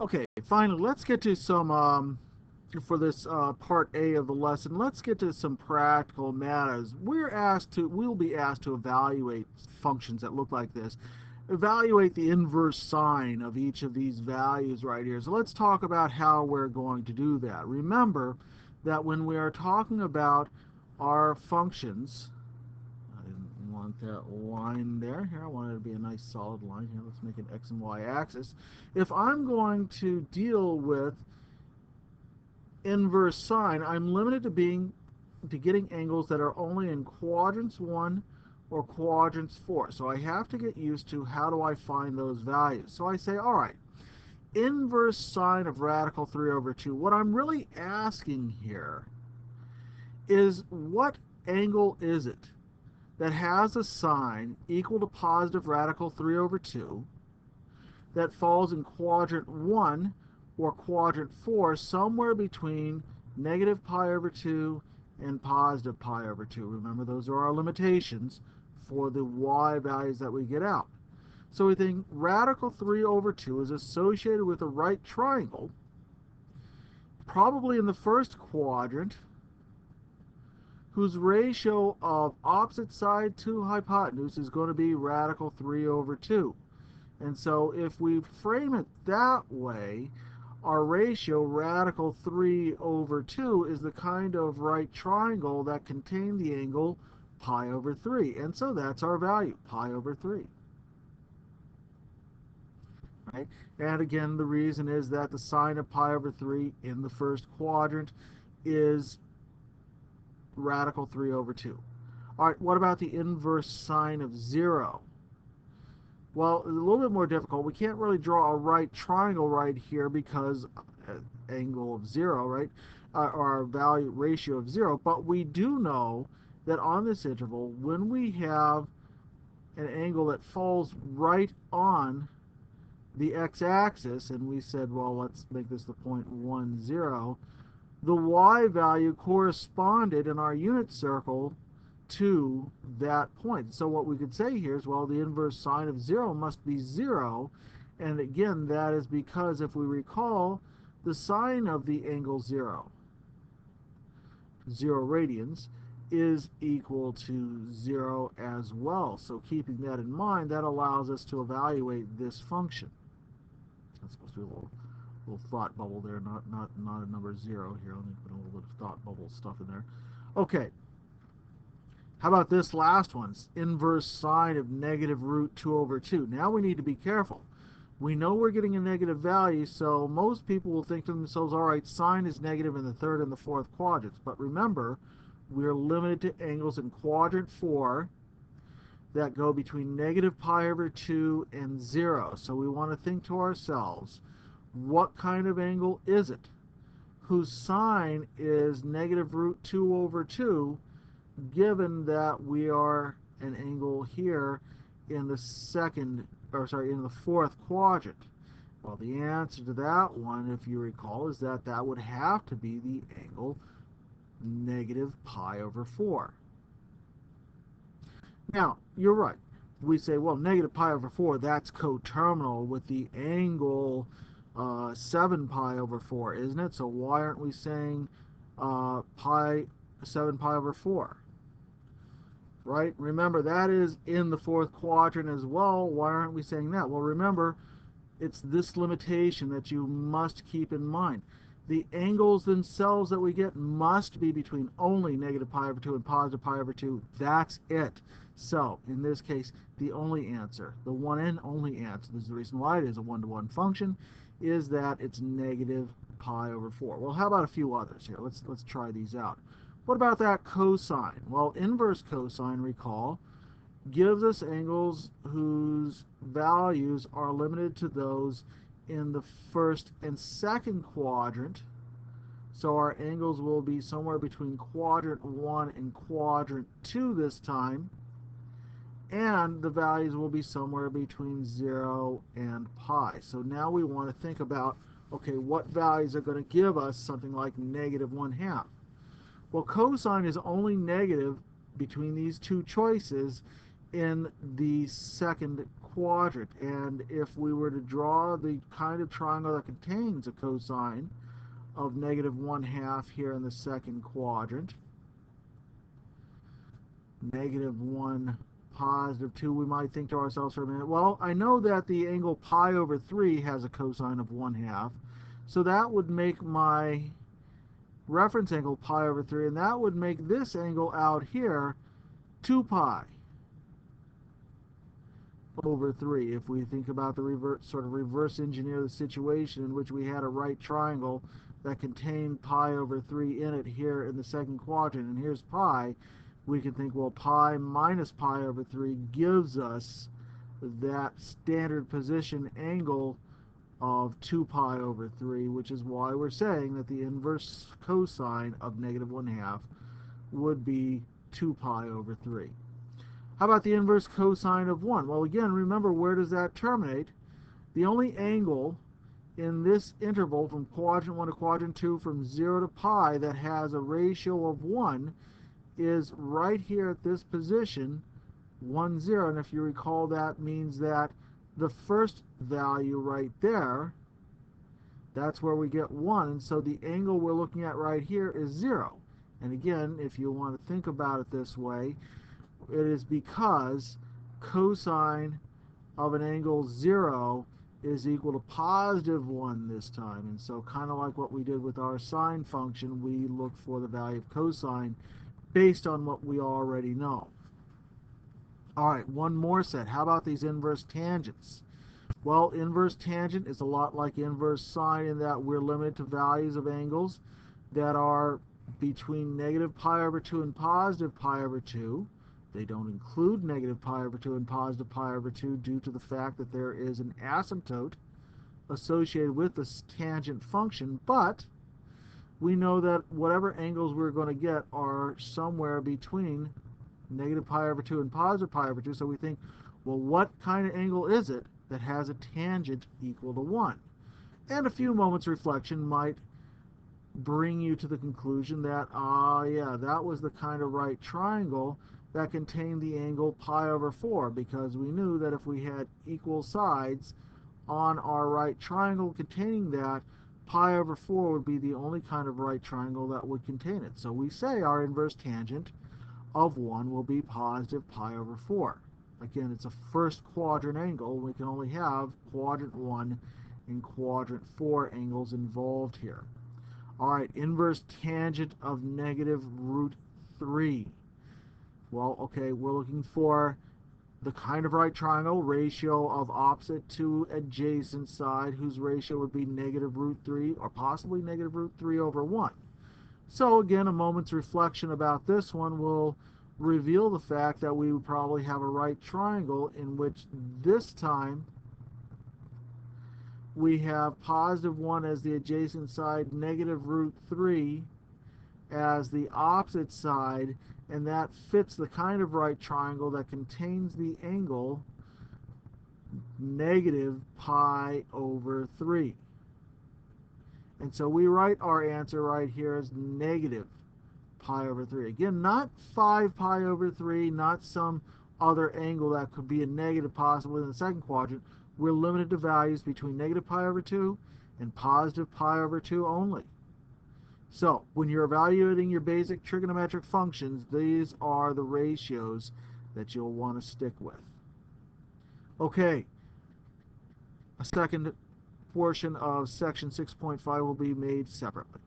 Okay, finally, let's get to some, for this part A of the lesson, let's get to some practical matters. We'll be asked to evaluate functions that look like this. Evaluate the inverse sine of each of these values right here. So let's talk about how we're going to do that. Remember that when we are talking about our functions, I didn't want that line there. Here, I want it to be a nice solid line here. Let's make an x and y axis. If I'm going to deal with inverse sine, I'm limited to getting angles that are only in quadrants 1 or quadrants 4. So I have to get used to how do I find those values. So I say, all right, inverse sine of radical 3 over 2. What I'm really asking here is what angle is it that has a sine equal to positive radical 3 over 2 that falls in quadrant 1 or quadrant 4, somewhere between negative pi over 2 and positive pi over 2. Remember, those are our limitations for the y values that we get out. So we think radical 3 over 2 is associated with a right triangle, probably in the first quadrant, whose ratio of opposite side to hypotenuse is going to be radical 3 over 2. And so if we frame it that way, our ratio, radical 3 over 2, is the kind of right triangle that contained the angle pi over 3. And so that's our value, pi over 3. Right? And again, the reason is that the sine of pi over 3 in the first quadrant is radical 3 over 2. All right, what about the inverse sine of 0? Well, it's a little bit more difficult. We can't really draw a right triangle right here because angle of 0, right? Or value ratio of 0. But we do know that on this interval, when we have an angle that falls right on the x-axis, and we said, well, let's make this the point 1, 0, the y value corresponded in our unit circle to that point. So what we could say here is, well, the inverse sine of 0 must be 0. And again, that is because if we recall, the sine of the angle 0, 0 radians, is equal to 0 as well. So keeping that in mind, that allows us to evaluate this function. That's supposed to be a little thought bubble there, not a number 0 here. Let me put a little bit of thought bubble stuff in there. Okay. How about this last one? Inverse sine of negative root 2 over 2. Now we need to be careful. We know we're getting a negative value, so most people will think to themselves, all right, sine is negative in the third and the fourth quadrants. But remember, we're limited to angles in quadrant 4 that go between negative pi over 2 and 0. So we want to think to ourselves, what kind of angle is it whose sine is negative root 2 over 2, given that we are an angle here in the in the fourth quadrant? Well, the answer to that one, if you recall, is that that would have to be the angle negative pi over 4. Now, you're right. We say, well, negative pi over 4, that's coterminal with the angle 7 pi over 4, isn't it? So why aren't we saying 7 pi over 4? Right? Remember, that is in the fourth quadrant as well. Why aren't we saying that? Well, remember, it's this limitation that you must keep in mind. The angles themselves that we get must be between only negative pi over 2 and positive pi over 2. That's it. So, in this case, the only answer, the one and only answer, this is the reason why it is a one-to-one function, is that it's negative pi over 4. Well, how about a few others here? Let's try these out. What about that cosine? Well, inverse cosine, recall, gives us angles whose values are limited to those in the first and second quadrant. So our angles will be somewhere between quadrant 1 and quadrant 2 this time. And the values will be somewhere between 0 and pi. So now we want to think about, okay, what values are going to give us something like negative 1/2? Well, cosine is only negative between these two choices in the second quadrant, and if we were to draw the kind of triangle that contains a cosine of -1/2 here in the second quadrant, -1, +2, we might think to ourselves for a minute, well, I know that the angle pi/3 has a cosine of 1/2, so that would make my reference angle pi/3, and that would make this angle out here 2pi/3 if we think about the reverse engineer the situation in which we had a right triangle that contained pi/3 in it here in the second quadrant, and here's pi. We can think, well, pi minus pi/3 gives us that standard position angle of 2pi/3, which is why we're saying that the inverse cosine of -1/2 would be 2pi/3. How about the inverse cosine of 1? Well, again, remember, where does that terminate? The only angle in this interval from quadrant 1 to quadrant 2 from 0 to pi that has a ratio of 1 is right here at this position, 1, 0. And if you recall, that means that the first value right there, that's where we get 1. And so the angle we're looking at right here is 0. And again, if you want to think about it this way, it is because cosine of an angle 0 is equal to +1 this time. And so kind of like what we did with our sine function, we look for the value of cosine based on what we already know. All right, one more set. How about these inverse tangents? Well, inverse tangent is a lot like inverse sine in that we're limited to values of angles that are between -pi/2 and +pi/2. They don't include -pi/2 and +pi/2 due to the fact that there is an asymptote associated with this tangent function, but we know that whatever angles we're going to get are somewhere between -pi/2 and +pi/2, so we think, well, what kind of angle is it that has a tangent equal to 1? And a few moments reflection might bring you to the conclusion that, yeah, that was the kind of right triangle that contained the angle pi/4, because we knew that if we had equal sides on our right triangle containing that, pi/4 would be the only kind of right triangle that would contain it. So we say our inverse tangent of 1 will be positive pi/4. Again, it's a first quadrant angle. We can only have quadrant 1 and quadrant 4 angles involved here. All right, inverse tangent of -√3. Well, okay, we're looking for the kind of right triangle, ratio of opposite to adjacent side, whose ratio would be -√3 or possibly -√3/1. So again, a moment's reflection about this one will reveal the fact that we would probably have a right triangle in which this time we have +1 as the adjacent side, -√3 as the opposite side, and that fits the kind of right triangle that contains the angle -pi/3. And so we write our answer right here as -pi/3. Again, not 5pi/3, not some other angle that could be a negative possibly in the second quadrant. We're limited to values between -pi/2 and +pi/2 only. So when you're evaluating your basic trigonometric functions, these are the ratios that you'll want to stick with. Okay, a second portion of section 6.5 will be made separately.